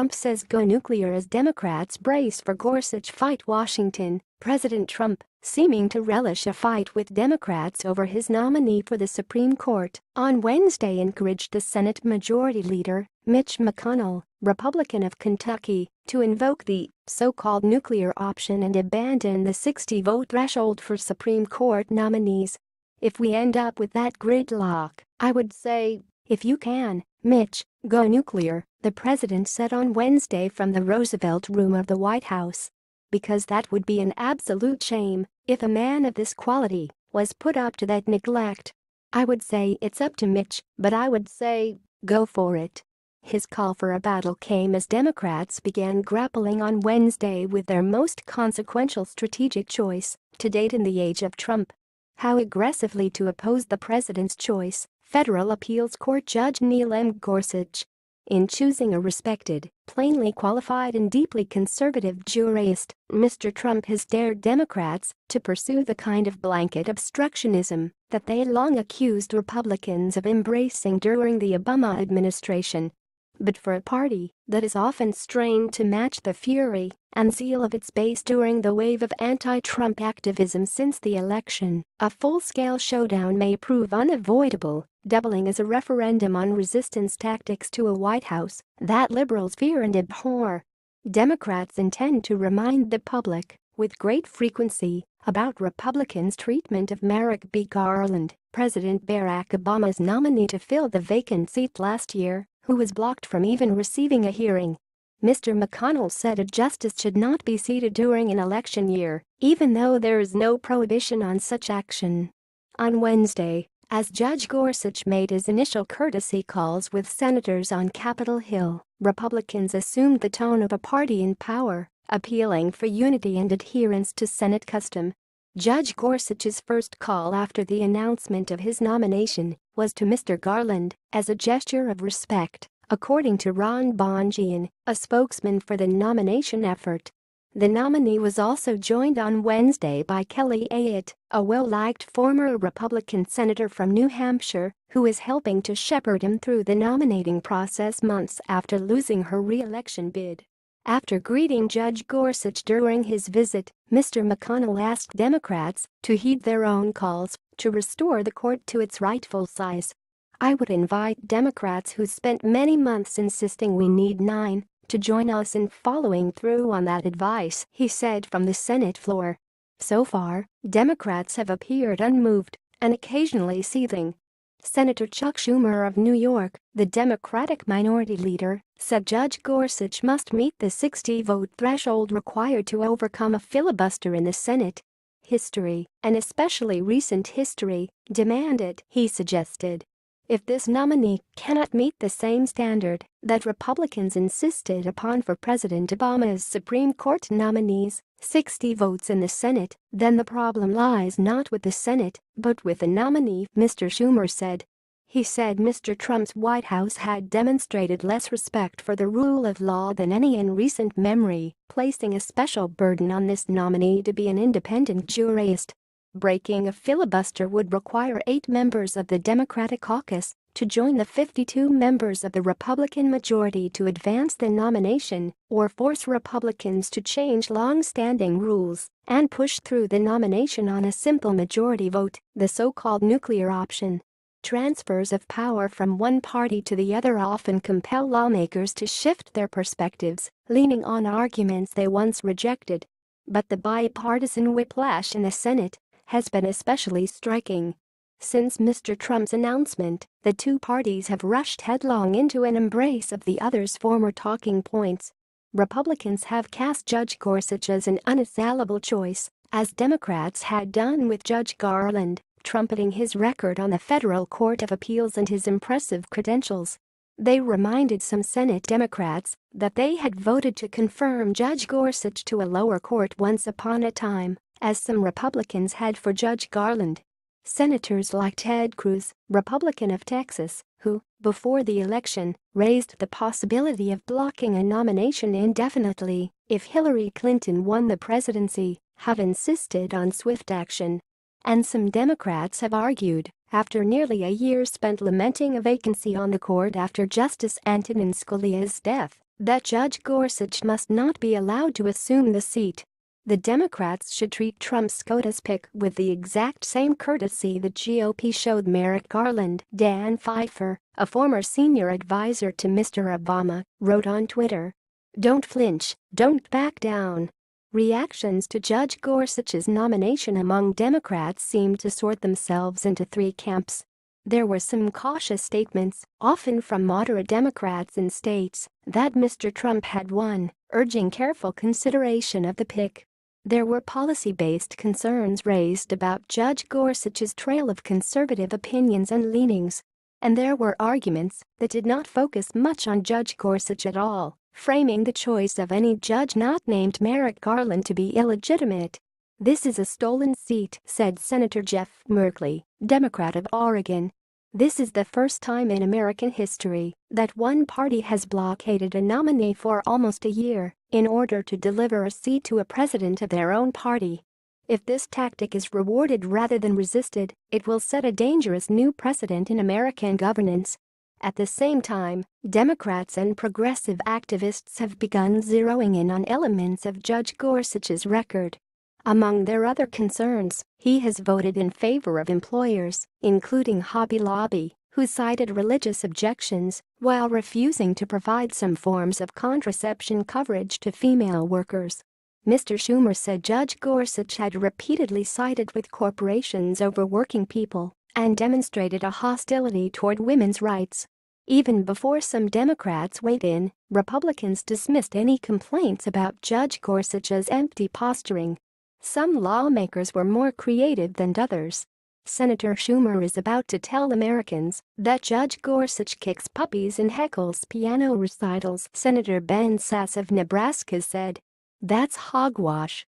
Trump says go nuclear as Democrats brace for Gorsuch fight. Washington. President Trump, seeming to relish a fight with Democrats over his nominee for the Supreme Court, on Wednesday encouraged the Senate Majority Leader, Mitch McConnell, Republican of Kentucky, to invoke the so-called nuclear option and abandon the 60-vote threshold for Supreme Court nominees. "If we end up with that gridlock, I would say, if you can, Mitch, go nuclear," the president said on Wednesday from the Roosevelt Room of the White House. "Because that would be an absolute shame if a man of this quality was put up to that neglect. I would say it's up to Mitch, but I would say, go for it." His call for a battle came as Democrats began grappling on Wednesday with their most consequential strategic choice to date in the age of Trump: how aggressively to oppose the president's choice. Federal Appeals Court Judge Neil M. Gorsuch, in choosing a respected, plainly qualified and deeply conservative jurist, Mr. Trump has dared Democrats to pursue the kind of blanket obstructionism that they long accused Republicans of embracing during the Obama administration. But for a party that is often strained to match the fury and zeal of its base during the wave of anti-Trump activism since the election, a full-scale showdown may prove unavoidable, doubling as a referendum on resistance tactics to a White House that liberals fear and abhor. Democrats intend to remind the public, with great frequency, about Republicans' treatment of Merrick B. Garland, President Barack Obama's nominee to fill the vacant seat last year, who was blocked from even receiving a hearing. Mr. McConnell said a justice should not be seated during an election year, even though there is no prohibition on such action. On Wednesday, as Judge Gorsuch made his initial courtesy calls with senators on Capitol Hill, Republicans assumed the tone of a party in power, appealing for unity and adherence to Senate custom. Judge Gorsuch's first call after the announcement of his nomination was to Mr. Garland as a gesture of respect, according to Ron Bongian, a spokesman for the nomination effort. The nominee was also joined on Wednesday by Kelly Ayotte, a well-liked former Republican senator from New Hampshire, who is helping to shepherd him through the nominating process months after losing her re-election bid. After greeting Judge Gorsuch during his visit, Mr. McConnell asked Democrats to heed their own calls to restore the court to its rightful size. "I would invite Democrats who spent many months insisting we need 9 to join us in following through on that advice," he said from the Senate floor. So far, Democrats have appeared unmoved and occasionally seething. Senator Chuck Schumer of New York, the Democratic minority leader, said Judge Gorsuch must meet the 60-vote threshold required to overcome a filibuster in the Senate. "History, and especially recent history, demand it," he suggested. "If this nominee cannot meet the same standard that Republicans insisted upon for President Obama's Supreme Court nominees, 60 votes in the Senate, then the problem lies not with the Senate, but with the nominee," Mr. Schumer said. He said Mr. Trump's White House had demonstrated less respect for the rule of law than any in recent memory, placing a special burden on this nominee to be an independent jurist. Breaking a filibuster would require 8 members of the Democratic caucus to join the 52 members of the Republican majority to advance the nomination, or force Republicans to change long-standing rules and push through the nomination on a simple majority vote, the so-called nuclear option. Transfers of power from one party to the other often compel lawmakers to shift their perspectives, leaning on arguments they once rejected. But the bipartisan whiplash in the Senate has been especially striking. Since Mr. Trump's announcement, the two parties have rushed headlong into an embrace of the other's former talking points. Republicans have cast Judge Gorsuch as an unassailable choice, as Democrats had done with Judge Garland, trumpeting his record on the Federal Court of Appeals and his impressive credentials. They reminded some Senate Democrats that they had voted to confirm Judge Gorsuch to a lower court once upon a time, as some Republicans had for Judge Garland. Senators like Ted Cruz, Republican of Texas, who, before the election, raised the possibility of blocking a nomination indefinitely if Hillary Clinton won the presidency, have insisted on swift action. And some Democrats have argued, after nearly a year spent lamenting a vacancy on the court after Justice Antonin Scalia's death, that Judge Gorsuch must not be allowed to assume the seat. The Democrats should treat Trump's SCOTUS pick with the exact same courtesy the GOP showed Merrick Garland. Dan Pfeiffer, a former senior advisor to Mr. Obama, wrote on Twitter, "Don't flinch, don't back down." Reactions to Judge Gorsuch's nomination among Democrats seemed to sort themselves into three camps. There were some cautious statements, often from moderate Democrats in states that Mr. Trump had won, urging careful consideration of the pick. There were policy-based concerns raised about Judge Gorsuch's trail of conservative opinions and leanings. And there were arguments that did not focus much on Judge Gorsuch at all, framing the choice of any judge not named Merrick Garland to be illegitimate. "This is a stolen seat," said Senator Jeff Merkley, Democrat of Oregon. "This is the first time in American history that one party has blockaded a nominee for almost a year in order to deliver a seat to a president of their own party. If this tactic is rewarded rather than resisted, it will set a dangerous new precedent in American governance." At the same time, Democrats and progressive activists have begun zeroing in on elements of Judge Gorsuch's record. Among their other concerns, he has voted in favor of employers, including Hobby Lobby, who cited religious objections, while refusing to provide some forms of contraception coverage to female workers. Mr. Schumer said Judge Gorsuch had repeatedly sided with corporations over working people and demonstrated a hostility toward women's rights. Even before some Democrats weighed in, Republicans dismissed any complaints about Judge Gorsuch's empty posturing. Some lawmakers were more creative than others. Senator Schumer is about to tell Americans that Judge Gorsuch kicks puppies and heckles piano recitals. Senator Ben Sasse of Nebraska said, "That's hogwash.